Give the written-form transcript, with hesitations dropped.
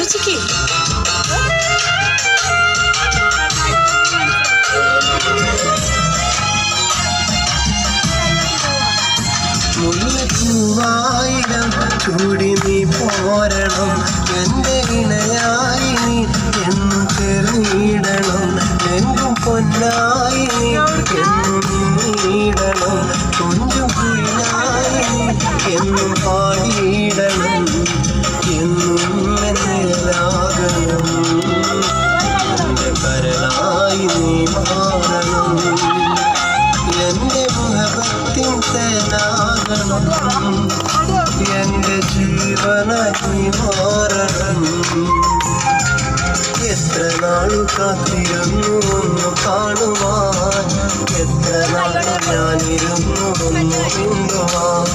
ചേച്ചിക്ക് മുല്ലപ്പൂവായിരം ചൂടി നീ പോരണം എൻ്റെ ഇണയായി നീ എന്നും ചേർന്നിടണം എങ്കും പൊന്നായി നീ എന്നും നീടണം കൊഞ്ചും കുയിലായി നീ എന്നും പാടിയിടണം എന്നും എന്നിലാകണം എൻ്റെ കരളായി നീ മാറണം എൻ്റെ മുഹബത്തിൻ തേനാകണം എൻ്റെ ജീവനായി മാറണം എത്ര നാളു കാത്തിരുന്നു ഒന്ന് കാണുവാൻ എത്ര നാൾ ഞാനിരുന്നു ഒന്ന് മിണ്ടുവാൻ